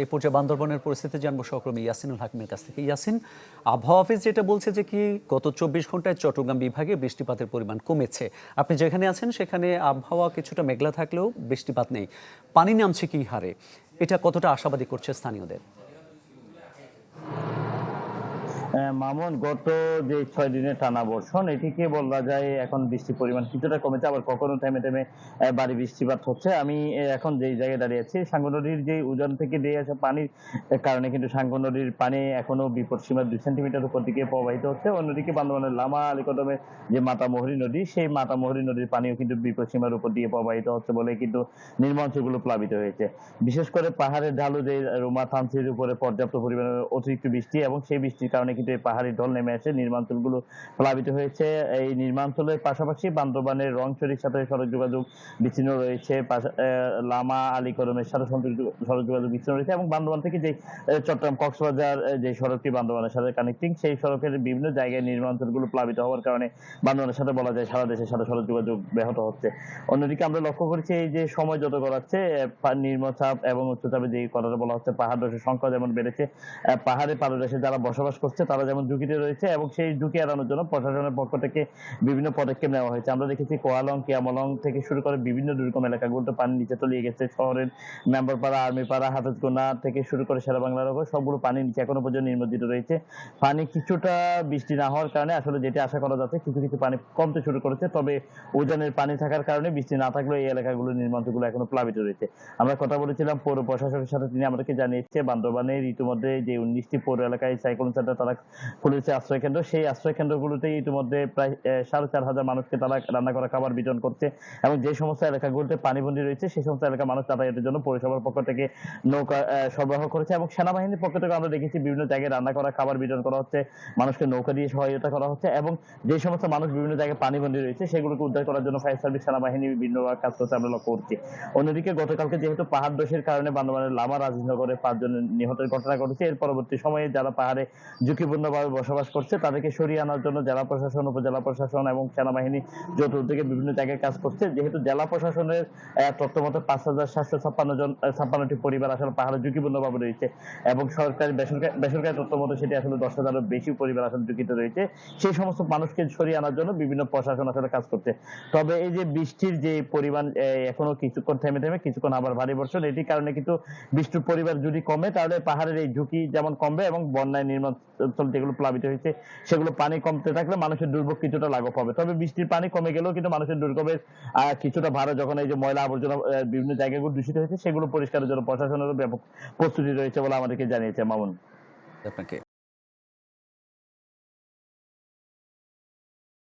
এই পর্যায়ে বান্দরবনের পরিস্থিতি জানবো সহকর্মী ইয়াসিনুল হাকিমের কাছ থেকে। ইয়াসিন, আবহাওয়া অফিস যেটা বলছে যে কি গত 24 ঘন্টায় চট্টগ্রাম বিভাগে বৃষ্টিপাতের পরিমাণ কমেছে। আপনি যেখানে আছেন সেখানে আবহাওয়া কিছুটা মেঘলা থাকলেও বৃষ্টিপাত নেই, পানি নামছে কি হারে, এটা কতটা আশাবাদী করছে স্থানীয়দের? মামুন, গত যে 6 দিনের টানা বর্ষণ এটিকে বলা যায় এখন বৃষ্টির পরিমাণ কিছুটা কমেছে, আবার কখনো থেমে থেমে ভারী বৃষ্টিপাত হচ্ছে। আমি এখন যেই জায়গায় দাঁড়িয়ে আছি, সাঙ্গু নদীর যে উজান থেকে দিয়ে আসা পানির কারণে কিন্তু সাঙ্গু নদীর পানি এখনো বিপদ সীমার 2 সেন্টিমিটার উপর দিকে প্রবাহিত হচ্ছে। অন্যদিকে বান্দরবানের লামা আলীকদমের যে মাতামুহুরী নদী, সেই মাতামুহুরী নদীর পানিও কিন্তু বিপদ সীমার উপর দিয়ে প্রবাহিত হচ্ছে বলে কিন্তু নির্মাঞ্চলগুলো প্লাবিত হয়েছে। বিশেষ করে পাহাড়ের ঢালু যে রুমা থানচির উপরে পর্যাপ্ত পরিমাণে অতিরিক্ত বৃষ্টি এবং সেই বৃষ্টির কারণে কিন্তু এই পাহাড়ি ঢল নেমে আসে, নির্মাঞ্চলগুলো প্লাবিত হয়েছে। এই নির্মাঞ্চলের পাশাপাশি বান্দরবানের রংছড়ির সাথে সড়ক যোগাযোগ বিচ্ছিন্ন রয়েছে, লামা আলীকদমের সাথে সড়ক যোগাযোগ বিচ্ছিন্ন রয়েছে এবং বান্দরবান থেকে যে চট্টগ্রাম কক্সবাজার যে সড়কটি বান্দরবানের সাথে কানেক্টিং, সেই সড়কের বিভিন্ন জায়গায় নির্মাঞ্চলগুলো প্লাবিত হওয়ার কারণে বান্দরবানের সাথে বলা যায় সারা দেশের সাথে সড়ক যোগাযোগ ব্যাহত হচ্ছে। অন্যদিকে আমরা লক্ষ্য করছি এই যে সময় যত গড়াচ্ছে, নিম্নচাপ এবং উচ্চচাপে যে কথাটা বলা হচ্ছে, পাহাড় ধসের সংখ্যা যেমন বেড়েছে, পাহাড়ে পাদদেশে যারা বসবাস করছে তারা যেমন ঝুঁকিতে রয়েছে এবং সেই ঝুঁকি এড়ানোর জন্য প্রশাসনের পক্ষ থেকে বিভিন্ন পদক্ষেপ নেওয়া হয়েছে। আমরা দেখেছি কোয়ালং, কিয়ামলং থেকে শুরু করে বিভিন্ন দুর্গম এলাকাগুলোতে পানি নিচে তলিয়ে গেছে। শহরের মেম্বরপাড়া, আর্মিপাড়া, হাফেজগোনা থেকে শুরু করে শেরেবাংলার ওপর সবগুলো পানি নিচে এখনো পর্যন্ত নিমজ্জিত রয়েছে। পানি কিছুটা বৃষ্টি না হওয়ার কারণে আসলে যেটা আশা করা যাচ্ছে, কিছু কিছু পানি কমতে শুরু করেছে, তবে উজানের পানি থাকার কারণে বৃষ্টি না থাকলেও এই এলাকাগুলো নির্মাণগুলো এখনো প্লাবিত রয়েছে। আমরা কথা বলেছিলাম পৌর প্রশাসনের সাথে, তিনি আমাদেরকে জানিয়েছে বান্দরবানের ইতিমধ্যে যে 19টি পৌর এলাকায় সাইক্লোন সেন্টার তারা খুলেছে আশ্রয় কেন্দ্র, সেই আশ্রয় কেন্দ্রগুলোতে ইতিমধ্যে প্রায় 4,500 মানুষকে তারা রান্না করা খাবার বিতরণ করছে এবং যে সমস্ত এলাকাগুলোতে পানিবন্দী রয়েছে সেই সমস্ত এলাকার মানুষ যাতায়াতের জন্য পৌরসভার পক্ষ থেকে নৌকা সরবরাহ করেছে এবং সেনাবাহিনীর পক্ষ থেকে আমরা দেখেছি বিভিন্ন জায়গায় রান্না করা খাবার বিতরণ করা হচ্ছে, মানুষকে নৌকা দিয়ে সহায়তা করা হচ্ছে এবং যে সমস্ত মানুষ বিভিন্ন জায়গায় পানিবন্দী রয়েছে সেগুলোকে উদ্ধার করার জন্য ফায়ার সার্ভিস, সেনাবাহিনী বিভিন্ন কাজ করছে আমরা লক্ষ্য করছি। অন্যদিকে গতকালকে যেহেতু পাহাড় ধসের কারণে বান্দরবানের লামা রাজনগরে 5 জনের নিহতের ঘটনা ঘটেছে, এর পরবর্তী সময়ে যারা পাহাড়ে ঝুঁকিপূর্ণভাবে বসবাস করছে তাদেরকে সরিয়ে আনার জন্য জেলা প্রশাসন, উপজেলা প্রশাসন এবং সেনাবাহিনী যৌথ উদ্যোগে বিভিন্ন জায়গায় কাজ করছে। যেহেতু জেলা প্রশাসনের তথ্য মতে 5,756টি পরিবার আসলে পাহাড়ে ঝুঁকিপূর্ণভাবে রয়েছে এবং সরকারি বেসরকারি তথ্য মতে সেটি আসলে 10,000-এরও বেশি পরিবার আসলে ঝুঁকিতে রয়েছে। সেই সমস্ত মানুষকে সরিয়ে আনার জন্য বিভিন্ন প্রশাসন আসলে কাজ করছে। তবে এই যে বৃষ্টির যে পরিমাণ এখনো কিছুক্ষণ থেমে থেমে কিছুক্ষণ আবার ভারী বর্ষণ, এটির কারণে কিন্তু বৃষ্টির পরিমাণ যদি কমে তাহলে পাহাড়ের এই ঝুঁকি যেমন কমবে এবং বন্যায় নির্মাঞ্চল যেগুলো প্লাবিত হয়েছে সেগুলো পানি কমতে থাকলে মানুষের দুর্ভোগ কিছুটা লাঘব হবে। তবে বৃষ্টির পানি কমে গেলেও কিন্তু মানুষের দুর্ভোগের কিছুটা ভাড়া, যখন এই যে ময়লা আবর্জনা বিভিন্ন জায়গাগুলো দূষিত হয়েছে সেগুলো পরিষ্কারের জন্য প্রশাসনেরও ব্যাপক প্রস্তুতি রয়েছে বলে আমাদেরকে জানিয়েছে মামুন। আপনাকে